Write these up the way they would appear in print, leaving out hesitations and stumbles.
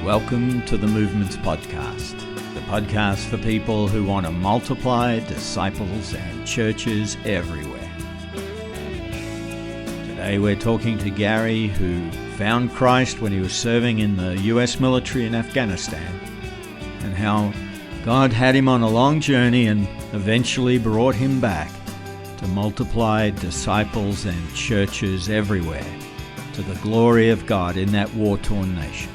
Welcome to the Movements Podcast, the podcast for people who want to multiply disciples and churches everywhere. Today we're talking to Gary, who found Christ when he was serving in the US military in Afghanistan, and how God had him on a long journey and eventually brought him back to multiply disciples and churches everywhere to the glory of God in that war-torn nation.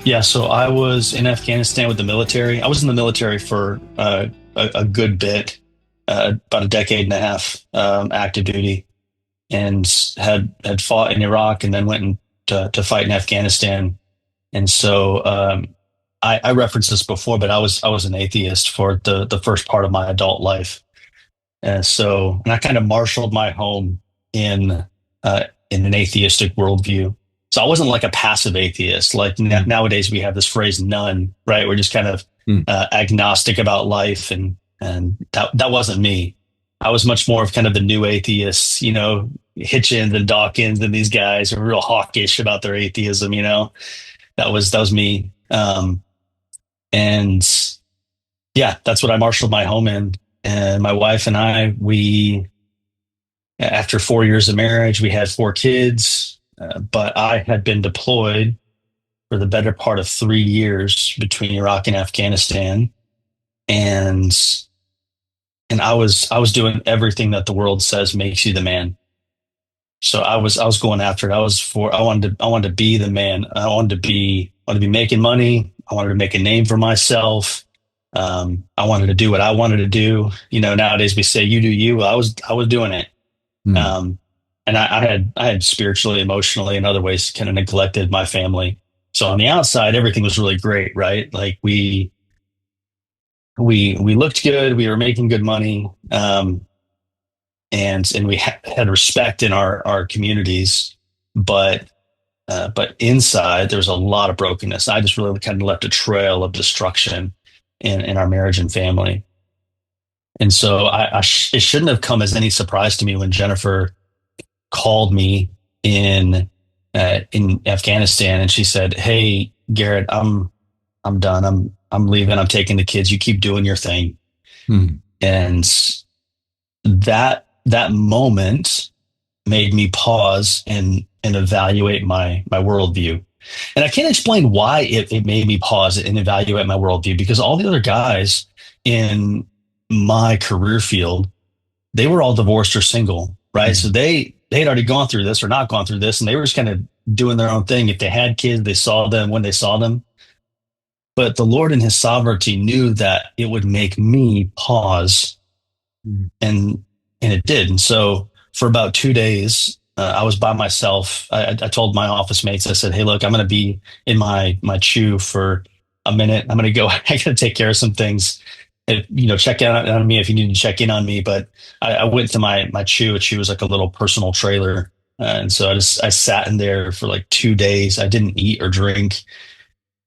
Yeah, so I was in Afghanistan with the military. I was in the military for a good bit, about a decade and a half, active duty, and had fought in Iraq and then went to fight in Afghanistan. And so I referenced this before, but I was an atheist for the first part of my adult life. And I kind of marshaled my home in an atheistic worldview. So I wasn't like a passive atheist. Like nowadays we have this phrase "none," right? We're just kind of agnostic about life, and that wasn't me. I was much more of kind of the new atheists, Hitchens and Dawkins and these guys are real hawkish about their atheism. That was me. And yeah, that's what I marshaled my home in. And my wife and I, after 4 years of marriage, we had 4 kids. But I had been deployed for the better part of 3 years between Iraq and Afghanistan, and I was doing everything that the world says makes you the man. So I was going after it. I wanted to be the man. I wanted to be making money. I wanted to make a name for myself. I wanted to do what I wanted to do. Nowadays we say you do you. Well, I was doing it. And I had spiritually, emotionally, and other ways kind of neglected my family. So on the outside, everything was really great, right? Like we looked good, we were making good money, and we had respect in our communities, but inside there was a lot of brokenness. I just really kind of left a trail of destruction in our marriage and family. And so it shouldn't have come as any surprise to me when Jennifer called me in Afghanistan, and she said, "Hey, Garrett, I'm done. I'm leaving. I'm taking the kids. You keep doing your thing." And that moment made me pause and evaluate my worldview. And I can't explain why it made me pause and evaluate my worldview, because all the other guys in my career field, they were all divorced or single, right? So they had already gone through this or not gone through this, and they were just kind of doing their own thing. If they had kids, they saw them when they saw them. But the Lord in his sovereignty knew that it would make me pause, and it did. And so for about 2 days, I was by myself. I told my office mates, I said, "Hey, look, I'm going to be in my chew for a minute. I'm going to go, I got to take care of some things. Check out on me if you need to check in on me." But I went to my chew. A chew was like a little personal trailer. And so I sat in there for like 2 days. I didn't eat or drink,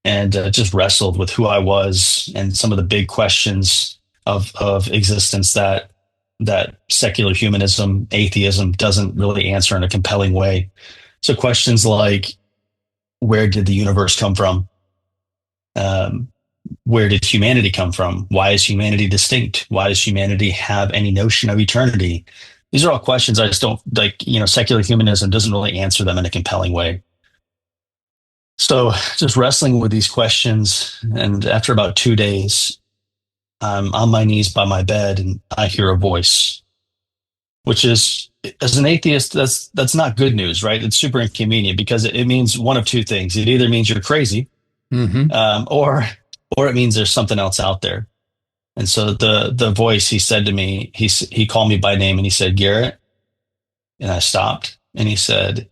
and just wrestled with who I was and some of the big questions of existence that secular humanism, atheism doesn't really answer in a compelling way. So questions like, where did the universe come from? Where did humanity come from? Why is humanity distinct? Why does humanity have any notion of eternity? These are all questions I just don't like. Secular humanism doesn't really answer them in a compelling way. So just wrestling with these questions. And after about 2 days, I'm on my knees by my bed, and I hear a voice, which is, as an atheist, that's not good news, right? It's super inconvenient, because it means one of two things. It either means you're crazy, or it means there's something else out there. And so the voice, he said to me, he called me by name, and he said, "Garrett." And I stopped, and he said,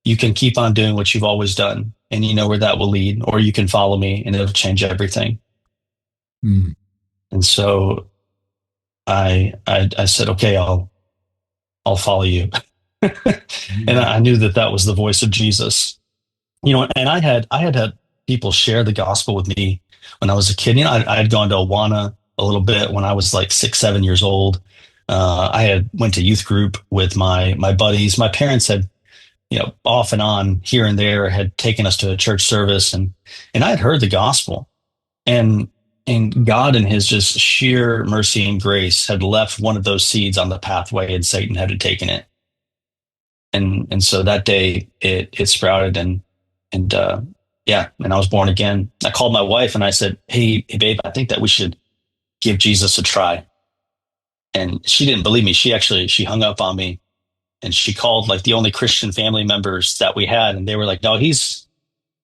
"You can keep on doing what you've always done, and you know where that will lead, or you can follow me, and it'll change everything." And so I said, "Okay, I'll follow you." And I knew that was the voice of Jesus. And I had people share the gospel with me when I was a kid. I had gone to Awana a little bit when I was like 6, 7 years old. I had went to youth group with my buddies. My parents had off and on here and there, had taken us to a church service, and I had heard the gospel, and God in his just sheer mercy and grace had left one of those seeds on the pathway, and Satan had taken it. And so that day it sprouted, and yeah, and I was born again. I called my wife and I said, hey babe, I think that we should give Jesus a try. And she didn't believe me. She hung up on me, and she called like the only Christian family members that we had, and they were like, no,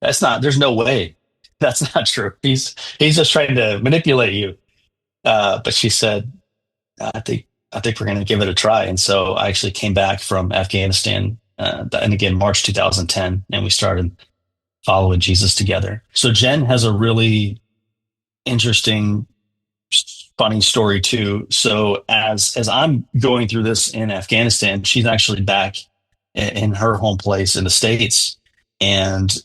that's not, there's no way. That's not true. He's just trying to manipulate you. But she said, I think we're going to give it a try. And so I actually came back from Afghanistan, and again, March 2010, and we started following Jesus together. So Jen has a really interesting, funny story too. So as I'm going through this in Afghanistan, she's actually back in her home place in the States, and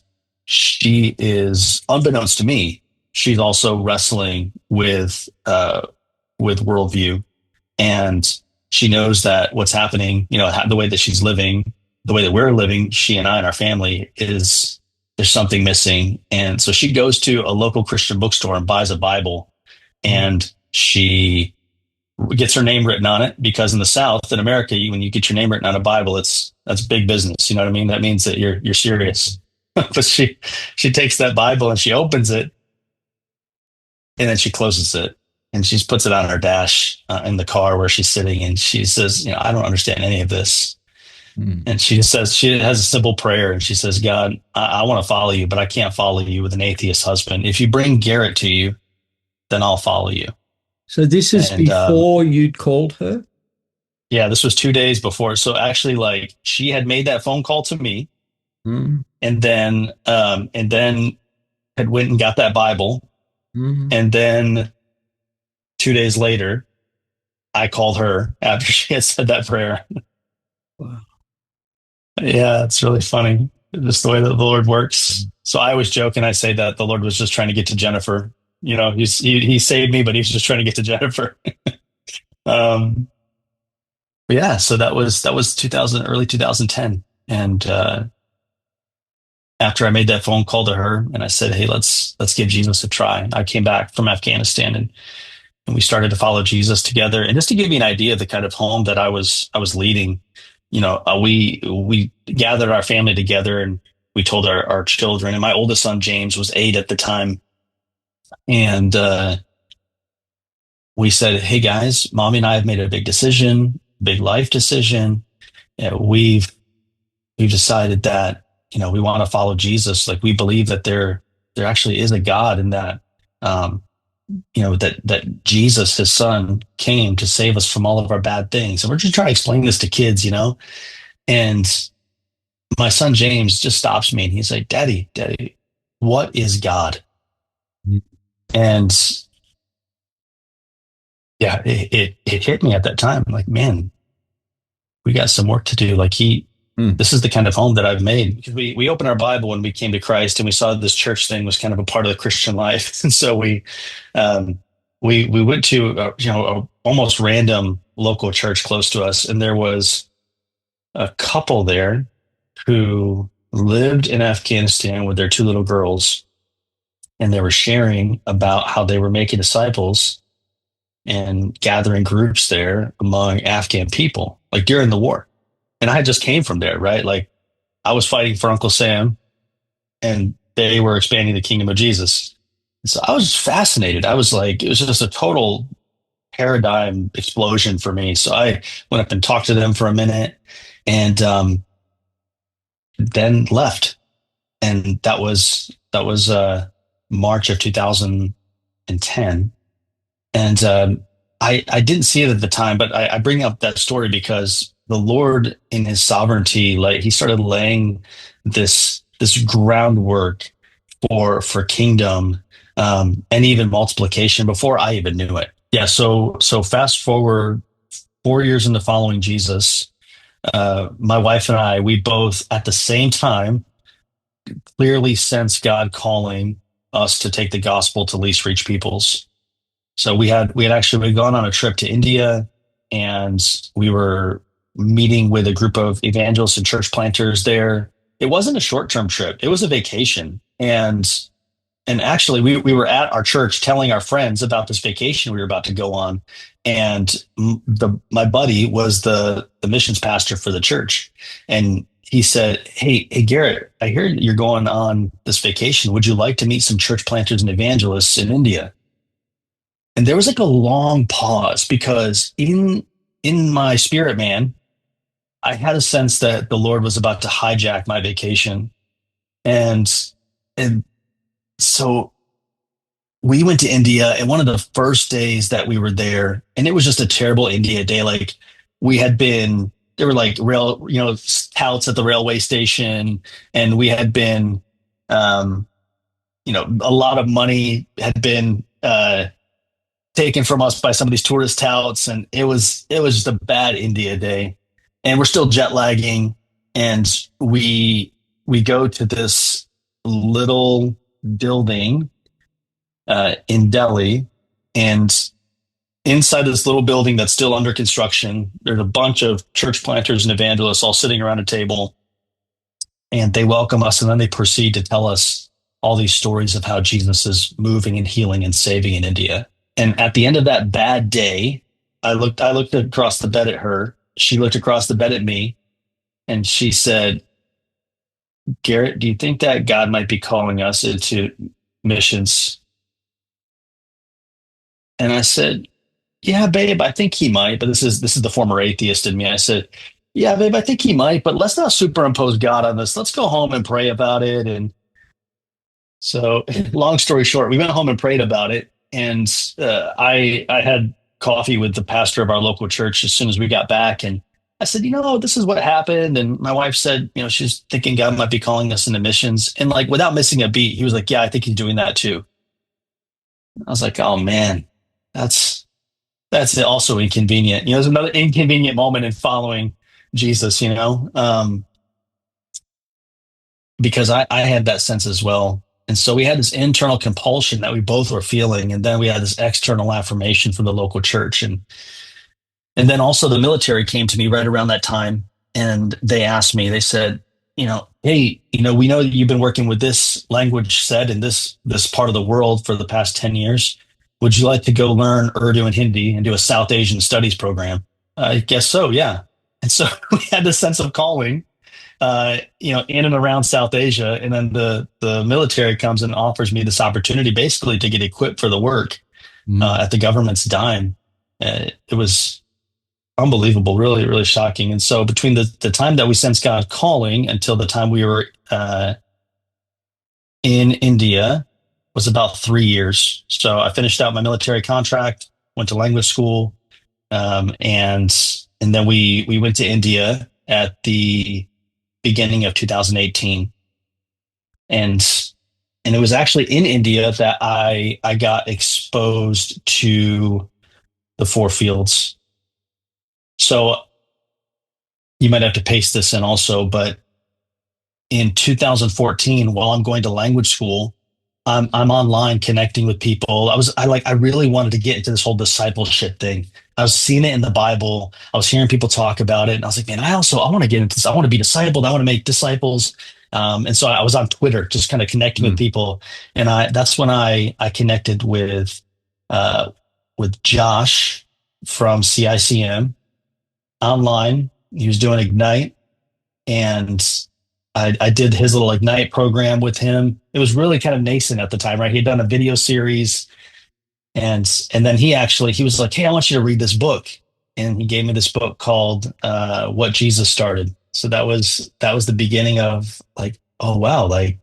she is, unbeknownst to me, she's also wrestling with worldview, and she knows that what's happening, the way that she's living, the way that we're living, she and I and our family, is there's something missing. And so she goes to a local Christian bookstore and buys a Bible, and she gets her name written on it, because in the South, in America, when you get your name written on a Bible, that's big business. You know what I mean? That means that you're serious. But she takes that Bible and she opens it, and then she closes it, and she puts it on her dash in the car where she's sitting, and she says, I don't understand any of this. And she just says, she has a simple prayer, and she says, God, I want to follow you, but I can't follow you with an atheist husband. If you bring Garrett to you, then I'll follow you. So this is before you'd called her? Yeah, this was 2 days before. So actually, like, she had made that phone call to me, and then had went and got that Bible. And then 2 days later, I called her after she had said that prayer. Wow. Yeah, it's really funny. Just the way that the Lord works. So I always joke and I say that the Lord was just trying to get to Jennifer. He saved me, but he was just trying to get to Jennifer. Yeah, so that was 2000, early 2010. And after I made that phone call to her and I said, hey, let's give Jesus a try, I came back from Afghanistan, and we started to follow Jesus together. And just to give you an idea of the kind of home that I was leading, we gathered our family together, and we told our children, and my oldest son, James, was 8 at the time. And we said, hey guys, mommy and I have made a big decision, big life decision. We've decided that, we want to follow Jesus. Like, we believe that there actually is a God, and that, that Jesus, his son, came to save us from all of our bad things. And we're just trying to explain this to kids, and my son, James, just stops me and he's like, Daddy, what is God? And yeah, it hit me at that time. Like, man, we got some work to do. Like, this is the kind of home that I've made. Because we opened our Bible when we came to Christ, and we saw this church thing was kind of a part of the Christian life. And so we went to a almost random local church close to us, and there was a couple there who lived in Afghanistan with their 2 little girls, and they were sharing about how they were making disciples and gathering groups there among Afghan people, like during the war. And I just came from there, right? Like, I was fighting for Uncle Sam, and they were expanding the kingdom of Jesus. And so I was just fascinated. I was like, it was just a total paradigm explosion for me. So I went up and talked to them for a minute, and then left. And that was March of 2010. And I didn't see it at the time, but I bring up that story because the Lord, in his sovereignty, like, he started laying this groundwork for kingdom, and even multiplication before I even knew it. Yeah. So fast forward 4 years into following Jesus, my wife and I, we both at the same time clearly sense God calling us to take the gospel to least reach peoples. So we had actually gone on a trip to India, and we were meeting with a group of evangelists and church planters there. It wasn't a short-term trip. It was a vacation. And actually, we were at our church telling our friends about this vacation we were about to go on. And my buddy was the missions pastor for the church. And he said, hey, Garrett, I hear you're going on this vacation. Would you like to meet some church planters and evangelists in India? And there was like a long pause, because in my spirit, man, I had a sense that the Lord was about to hijack my vacation. And so we went to India, and one of the first days that we were there, and it was just a terrible India day. Like, there were like touts at the railway station, and we had been, a lot of money had been taken from us by some of these tourist touts, and it was just a bad India day. And we're still jet lagging, and we go to this little building in Delhi, and inside this little building that's still under construction, there's a bunch of church planters and evangelists all sitting around a table, and they welcome us, and then they proceed to tell us all these stories of how Jesus is moving and healing and saving in India. And at the end of that bad day, I looked across the bed at her. She looked across the bed at me, and she said, Garrett, do you think that God might be calling us into missions? And I said, yeah, babe, I think he might. But this is the former atheist in me. I said, yeah, babe, I think he might, but let's not superimpose God on this. Let's go home and pray about it. And so, long story short, we went home and prayed about it. And I had coffee with the pastor of our local church as soon as we got back. And I said, this is what happened. And my wife said, she's thinking God might be calling us into missions. And like, without missing a beat, he was like, yeah, I think he's doing that too. I was like, oh man, that's also inconvenient. There's another inconvenient moment in following Jesus, because I had that sense as well. And so we had this internal compulsion that we both were feeling. And then we had this external affirmation from the local church. And then also the military came to me right around that time. And they asked me, they said, hey, we know that you've been working with this language set in this part of the world for the past 10 years. Would you like to go learn Urdu and Hindi and do a South Asian studies program? I guess so, yeah. And so we had this sense of calling, in and around South Asia. And then the military comes and offers me this opportunity basically to get equipped for the work at the government's dime. It was unbelievable, really, really shocking. And so between the time that we sensed God calling until the time we were in India was about 3 years. So I finished out my military contract, went to language school, and then we went to India at the beginning of 2018. And it was actually in India that I got exposed to the four fields. So you might have to paste this in also, but in 2014, while I'm going to language school, I'm online connecting with people. I really wanted to get into this whole discipleship thing. I was seeing it in the Bible. I was hearing people talk about it. And I was like, man, I want to get into this. I want to be discipled. I want to make disciples. And so I was on Twitter, just kind of connecting with people. And that's when I connected with Josh from CICM online. He was doing Ignite, and I did his little Ignite program with him. It was really kind of nascent at the time, right? He had done a video series, and then he was like, hey, I want you to read this book. And he gave me this book called What Jesus Started. So that was the beginning of like, oh, wow, like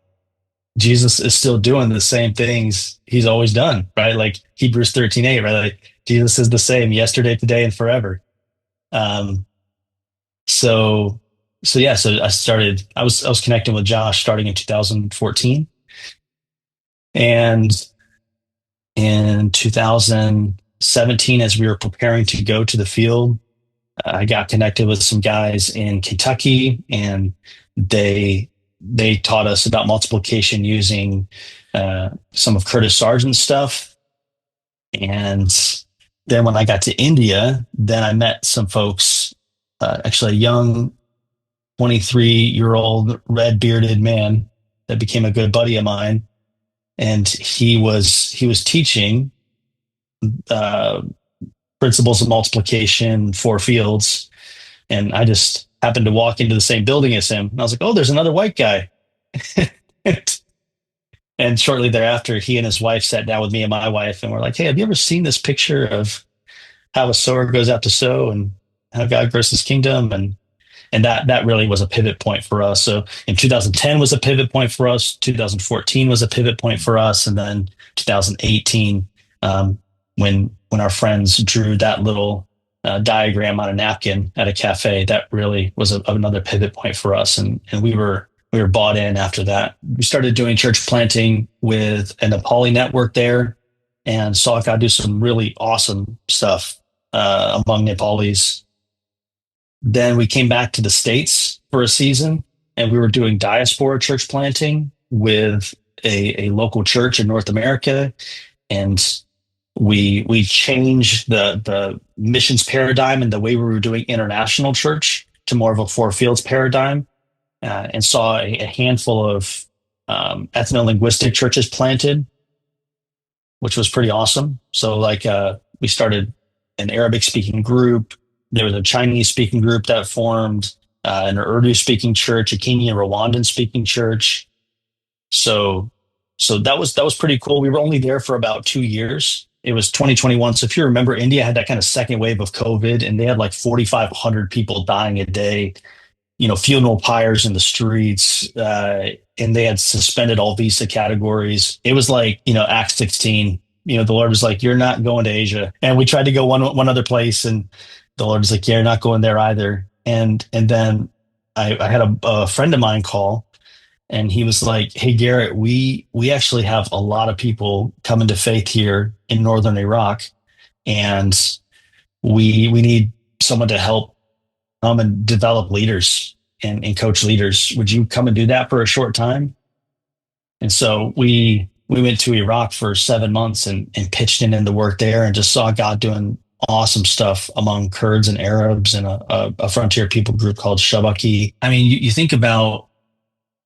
Jesus is still doing the same things he's always done, right? Like Hebrews 13:8, right? Like Jesus is the same yesterday, today, and forever. So I was connecting with Josh starting in 2014. And in 2017, as we were preparing to go to the field, I got connected with some guys in Kentucky, and they taught us about multiplication using some of Curtis Sargent's stuff. And then when I got to India, then I met some folks actually a young 23-year-old red bearded man that became a good buddy of mine. And he was teaching uh, principles of multiplication for fields. And I just happened to walk into the same building as him. And I was like, oh, there's another white guy. And shortly thereafter, he and his wife sat down with me and my wife and were like, hey, have you ever seen this picture of how a sower goes out to sow and how God grows his kingdom? And that really was a pivot point for us. So in 2010 was a pivot point for us. 2014 was a pivot point for us. And then 2018, when our friends drew that little diagram on a napkin at a cafe, that really was another pivot point for us. And we were bought in after that. We started doing church planting with a Nepali network there and saw God do some really awesome stuff among Nepalis. Then we came back to the States for a season, and we were doing diaspora church planting with a local church in North America. And we changed the missions paradigm and the way we were doing international church to more of a four fields paradigm, and saw a handful of ethno-linguistic churches planted, which was pretty awesome. So we started an Arabic speaking group. There was a Chinese speaking group that formed, an Urdu speaking church, a Kenyan Rwandan speaking church. So that was pretty cool. We were only there for about 2 years. It was 2021. So if you remember, India had that kind of second wave of COVID, and they had like 4,500 people dying a day, funeral pyres in the streets, and they had suspended all visa categories. It was like, Acts 16, the Lord was like, you're not going to Asia. And we tried to go one other place, and the Lord was like, yeah, you're not going there either. And then I had a friend of mine call, and he was like, hey, Garrett, we actually have a lot of people coming to faith here in northern Iraq, and we need someone to help come and develop leaders and coach leaders. Would you come and do that for a short time? And so we went to Iraq for 7 months and pitched in the work there, and just saw God doing awesome stuff among Kurds and Arabs and a frontier people group called Shabaki. I mean, you think about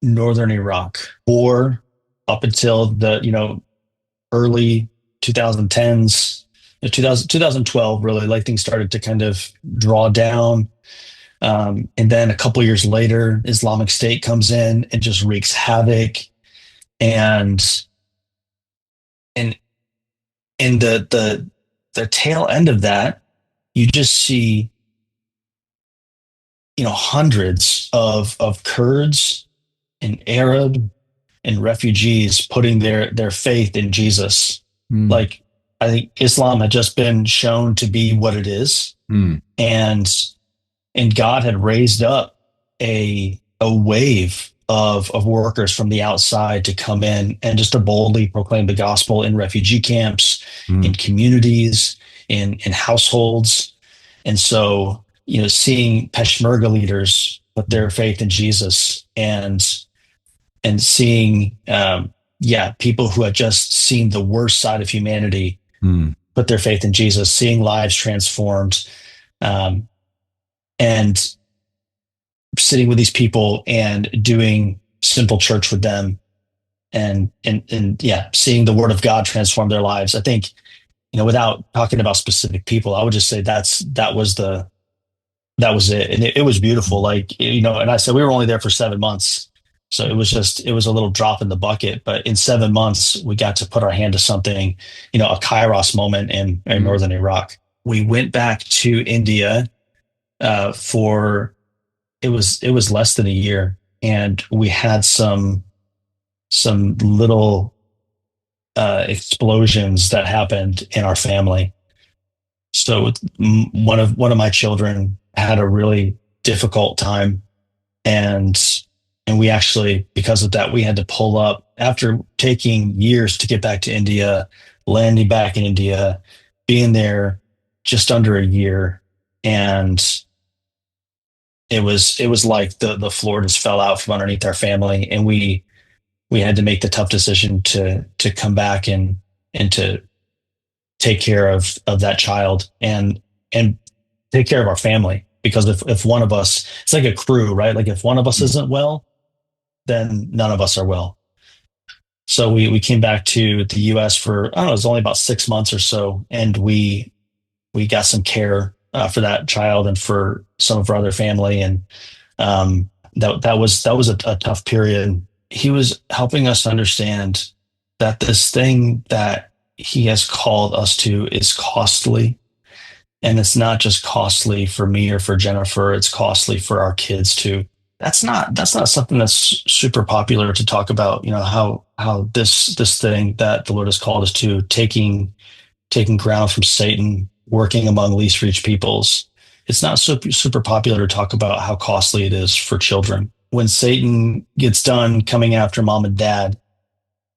northern Iraq war up until the early 2010s, 2012, really, like things started to kind of draw down. And then a couple years later, Islamic State comes in and just wreaks havoc. And in the tail end of that, you just see, hundreds of Kurds and Arab and refugees putting their faith in Jesus. Like, I think Islam had just been shown to be what it is. And God had raised up a wave of workers from the outside to come in and just to boldly proclaim the gospel in refugee camps, in communities, in households. And so, seeing Peshmerga leaders put their faith in Jesus, and seeing, people who had just seen the worst side of humanity put their faith in Jesus, seeing lives transformed, and sitting with these people and doing simple church with them, and seeing the word of God transform their lives. I think, without talking about specific people, I would just say that was it. And it was beautiful. Like, and I said, we were only there for 7 months. So it was a little drop in the bucket, but in 7 months, we got to put our hand to something, a Kairos moment in northern Iraq. We went back to India for it was less than a year, and we had some little explosions that happened in our family. So one of my children had a really difficult time, and we actually, because of that, we had to pull up after taking years to get back to India, landing back in India, being there just under a year. And it was like the floor just fell out from underneath our family. And we had to make the tough decision to come back and to take care of that child and take care of our family. because if one of us, it's like a crew, right? Like if one of us isn't well, then none of us are well. So we came back to the US for, I don't know, it was only about 6 months or so. And we got some care for that child and for some of our other family. And that was a tough period. He was helping us understand that this thing that he has called us to is costly. And it's not just costly for me or for Jennifer, it's costly for our kids too. That's not something that's super popular to talk about, how this thing that the Lord has called us to, taking ground from Satan, working among least reached peoples. It's not super popular to talk about how costly it is for children. When Satan gets done coming after mom and dad,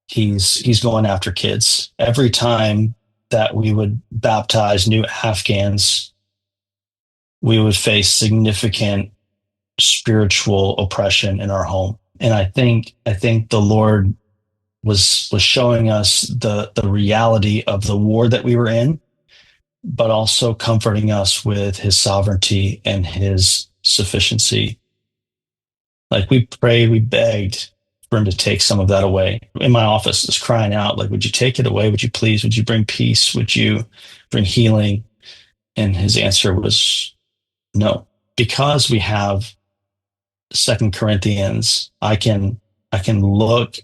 he's going after kids. Every time that we would baptize new Afghans, we would face significant spiritual oppression in our home. And I think the Lord was showing us the reality of the war that we were in, but also comforting us with his sovereignty and his sufficiency. Like we prayed, we begged for him to take some of that away. In my office, just crying out, like, would you take it away? Would you please? Would you bring peace? Would you bring healing? And his answer was no. Because we have 2 Corinthians, I can look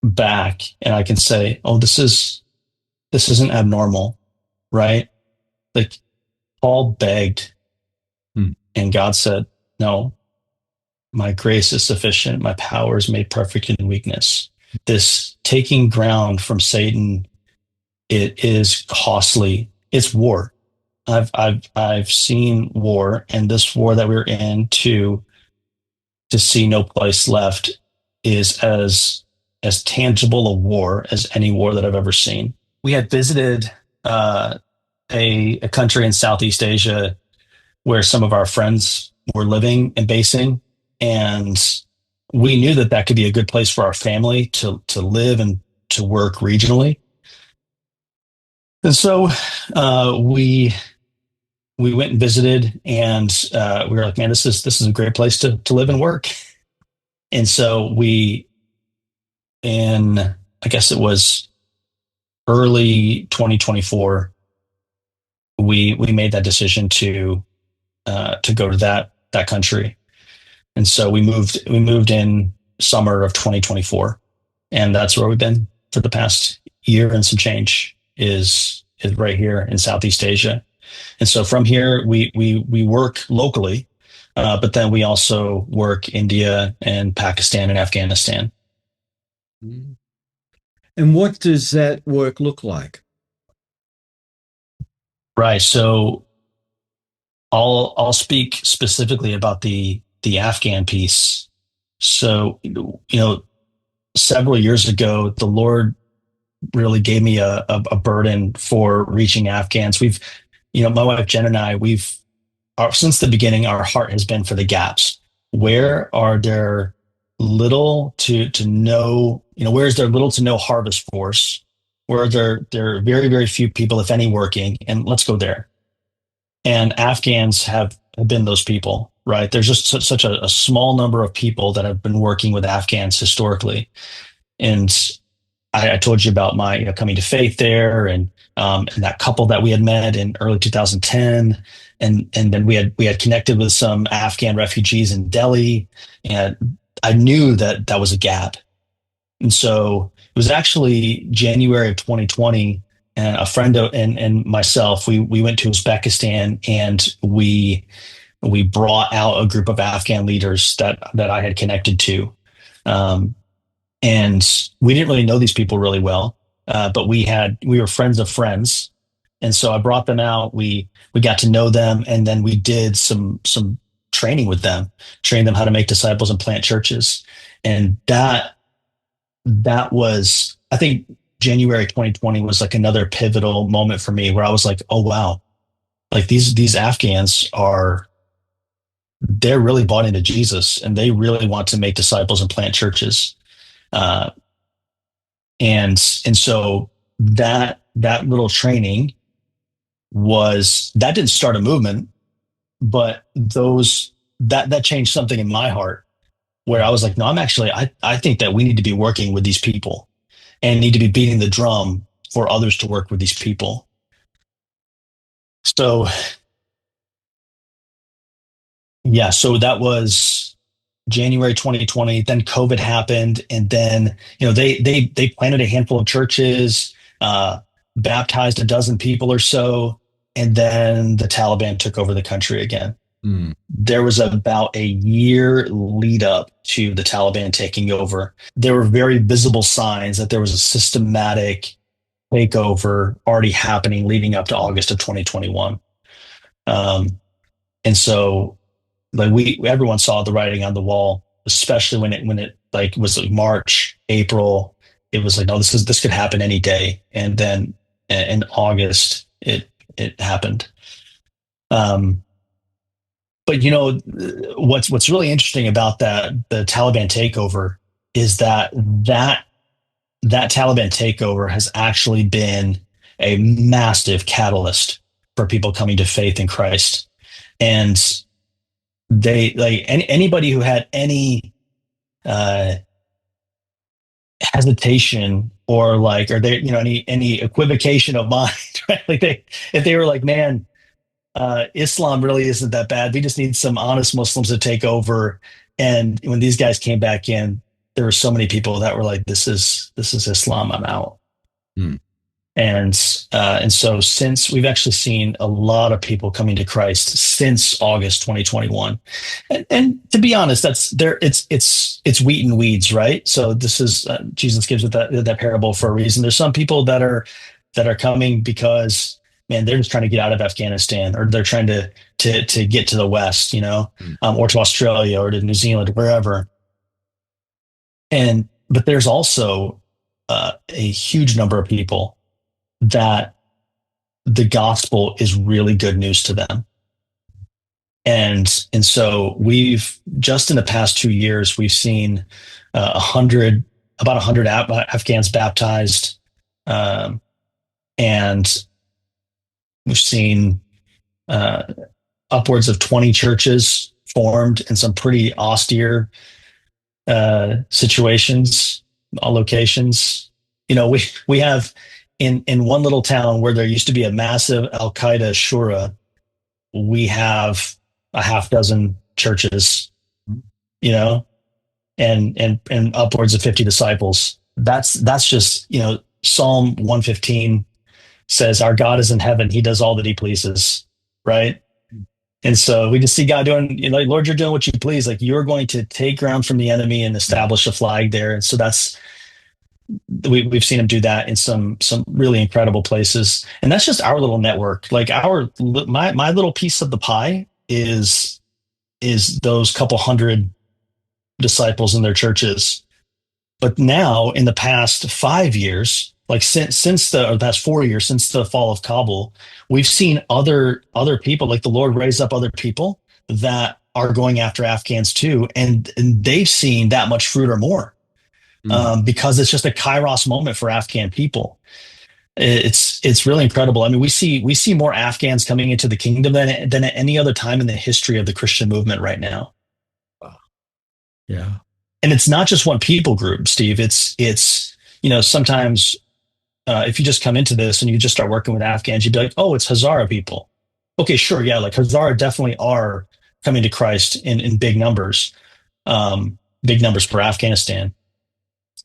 back and I can say, oh, this isn't abnormal, right? Like Paul begged and God said, no, my grace is sufficient. My power is made perfect in weakness. This taking ground from Satan, it is costly. It's war. I've seen war, and this war that we're in to see no place left is as tangible a war as any war that I've ever seen. We had visited a country in Southeast Asia where some of our friends were living and basing, and we knew that could be a good place for our family to live and to work regionally. And so we went and visited, and we were like, man, this is a great place to live and work. And so I guess it was early 2024, we made that decision to go to that country. And so we moved in summer of 2024, and that's where we've been for the past year and some change, is right here in Southeast Asia. And so from here, we work locally, but then we also work India and Pakistan and Afghanistan. And what does that work look like? Right. So I'll speak specifically about the Afghan piece. So, several years ago, the Lord really gave me a burden for reaching Afghans. My wife Jen and I, since the beginning, our heart has been for the gaps. Where are there little to no, where is there little to no harvest force? Where there are very, very few people, if any, working, and let's go there. And Afghans have been those people, right? There's just such a small number of people that have been working with Afghans historically. And I told you about my coming to faith there, and that couple that we had met in early 2010, and then we had connected with some Afghan refugees in Delhi, and I knew that was a gap. And so it was actually January of 2020, and a friend and myself, we went to Uzbekistan, and we brought out a group of Afghan leaders that I had connected to. And we didn't really know these people really well, but we were friends of friends. And so I brought them out. We got to know them, and then we did some training with them, trained them how to make disciples and plant churches. And that was, I think January 2020 was like another pivotal moment for me, where I was like, oh wow, like these Afghans they're really bought into Jesus, and they really want to make disciples and plant churches. And so that little training that didn't start a movement, but that changed something in my heart where I was like, no, I think that we need to be working with these people and need to be beating the drum for others to work with these people. So, yeah, so that was January 2020. Then COVID happened, and then they planted a handful of churches, baptized a dozen people or so, and then the Taliban took over the country again. There was about a year lead up to the Taliban taking over. There were very visible signs that there was a systematic takeover already happening leading up to August of 2021. And so like everyone saw the writing on the wall, especially when it like was like March, April. It was like, no, this could happen any day. And then in August, it happened. But what's really interesting about the Taliban takeover is that Taliban takeover has actually been a massive catalyst for people coming to faith in Christ. And they like anybody who had any hesitation or they any equivocation of mind, right? Like if they were like, man, Islam really isn't that bad. We just need some honest Muslims to take over. And when these guys came back in, there were so many people that were like, "This is Islam. I'm out." And so since we've actually seen a lot of people coming to Christ since August 2021, and to be honest, that's there. It's wheat and weeds, right? So this is Jesus gives it that parable for a reason. There's some people that are coming because, man, they're just trying to get out of Afghanistan, or they're trying to get to the West, or to Australia or to New Zealand or wherever. But there's also a huge number of people that the gospel is really good news to them. And so we've just in the past 2 years, we've seen about 100 Afghans baptized. And we've seen upwards of 20 churches formed in some pretty austere situations, locations. We have in one little town where there used to be a massive Al Qaeda shura, we have a half dozen churches, and upwards of 50 disciples. That's just, Psalm 115 says our God is in heaven. He does all that he pleases. Right. And so we just see God doing, Lord, you're doing what you please. Like, you're going to take ground from the enemy and establish a flag there. And so we've seen him do that in some really incredible places. And that's just our little network. Like my little piece of the pie is those couple hundred disciples in their churches. But now in the past 5 years, like since the past 4 years, since the fall of Kabul, we've seen other people, like the Lord raise up other people that are going after Afghans too. And they've seen that much fruit or more. Because it's just a kairos moment for Afghan people. It's really incredible. I mean, we see more Afghans coming into the kingdom than at any other time in the history of the Christian movement right now. Wow. Yeah. And it's not just one people group, Steve. It's sometimes if you just come into this and you just start working with Afghans, you'd be like, oh, it's Hazara people. Okay, sure. Yeah. Like Hazara definitely are coming to Christ in big numbers for Afghanistan.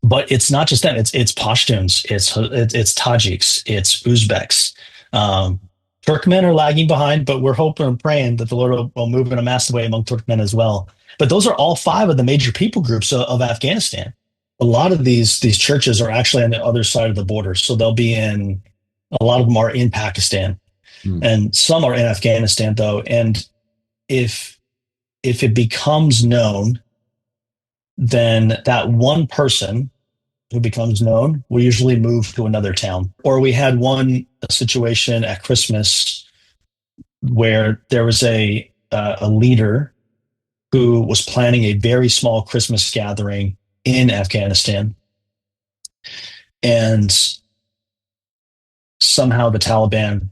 But it's not just them. It's Pashtuns, it's Tajiks, it's Uzbeks. Turkmen are lagging behind, but we're hoping and praying that the Lord will move in a massive way among Turkmen as well. But those are all 5 of the major people groups of Afghanistan. A lot of these churches are actually on the other side of the border, so they'll be in. A lot of them are in Pakistan, and some are in Afghanistan though. And if it becomes known, then that one person who becomes known will usually move to another town. Or we had one situation at Christmas where there was a leader who was planning a very small Christmas gathering in Afghanistan. And somehow the Taliban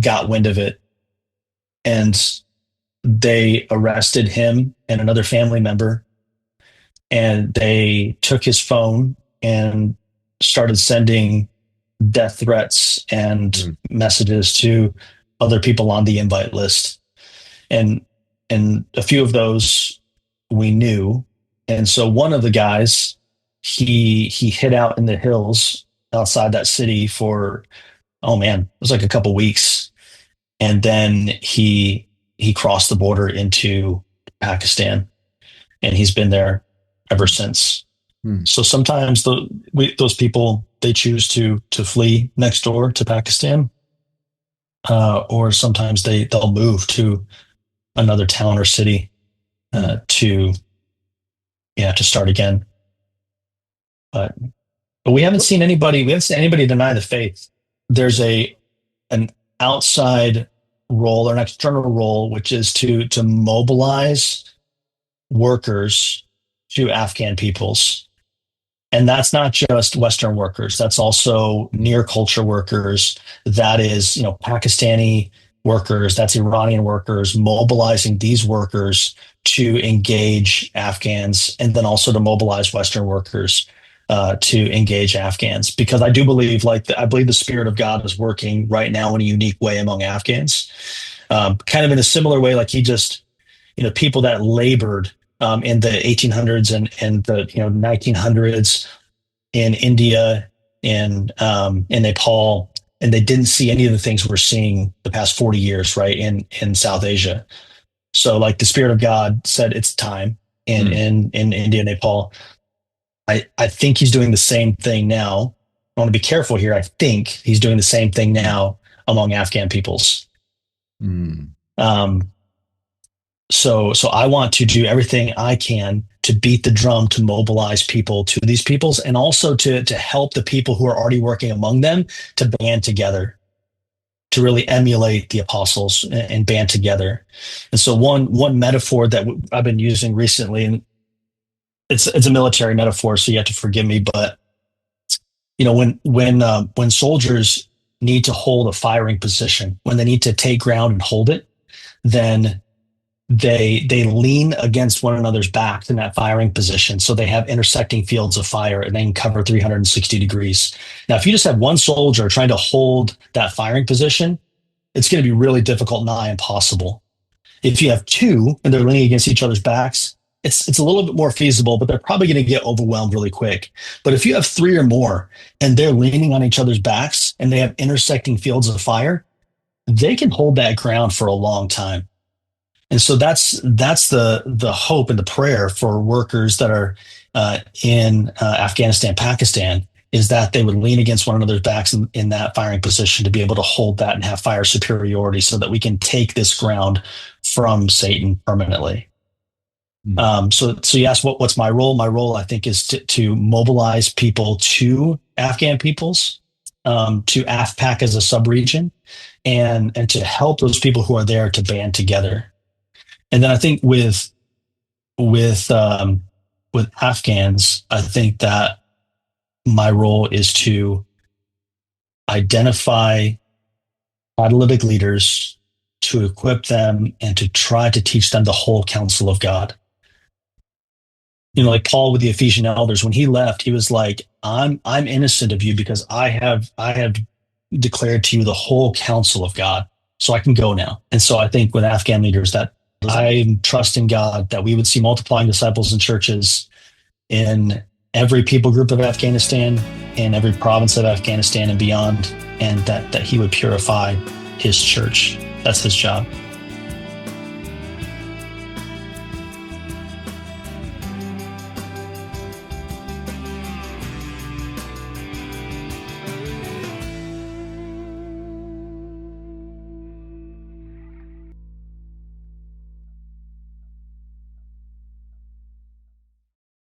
got wind of it and they arrested him and another family member, and they took his phone and started sending death threats and messages to other people on the invite list. And a few of those we knew. And so one of the guys, he hid out in the hills outside that city for, oh man, it was like a couple weeks. And then he crossed the border into Pakistan, and he's been there ever since. So sometimes those people, they choose to flee next door to Pakistan, or sometimes they'll move to another town or city to start again. But we haven't seen anybody deny the faith. There's an outside role or an external role, which is to mobilize workers to Afghan peoples. And that's not just Western workers. That's also near culture workers. That is, Pakistani workers. That's Iranian workers, mobilizing these workers to engage Afghans, and then also to mobilize Western workers to engage Afghans. Because I do believe, I believe the Spirit of God is working right now in a unique way among Afghans, kind of in a similar way, like he just, people that labored in the 1800s and the 1900s in India, in Nepal, and they didn't see any of the things we're seeing the past 40 years, right, in South Asia. So like the Spirit of God said, it's time in India, Nepal. I think he's doing the same thing now. I want to be careful here. I think he's doing the same thing now among Afghan peoples. So I want to do everything I can to beat the drum, to mobilize people to these peoples, and also to help the people who are already working among them to band together, to really emulate the apostles and band together. And so one metaphor that I've been using recently, and it's a military metaphor, so you have to forgive me, but when soldiers need to hold a firing position, when they need to take ground and hold it, then they lean against one another's backs in that firing position. So they have intersecting fields of fire, and they can cover 360 degrees. Now, if you just have one soldier trying to hold that firing position, it's going to be really difficult, nigh impossible. If you have two and they're leaning against each other's backs, it's a little bit more feasible, but they're probably going to get overwhelmed really quick. But if you have three or more and they're leaning on each other's backs and they have intersecting fields of fire, they can hold that ground for a long time. And so that's the hope and the prayer for workers that are in Afghanistan, Pakistan, is that they would lean against one another's backs in that firing position to be able to hold that and have fire superiority, so that we can take this ground from Satan permanently. So you asked what's my role? My role, I think, is to mobilize people to Afghan peoples, to AFPAC as a sub-region, and to help those people who are there to band together. And then I think with Afghans, I think that my role is to identify catalytic leaders, to equip them, and to try to teach them the whole counsel of God. Like Paul with the Ephesian elders, when he left, he was like, I'm innocent of you because I have declared to you the whole counsel of God, so I can go now. And so I think with Afghan leaders, that I trust in God that we would see multiplying disciples in churches in every people group of Afghanistan, in every province of Afghanistan and beyond, and that he would purify his church. That's his job.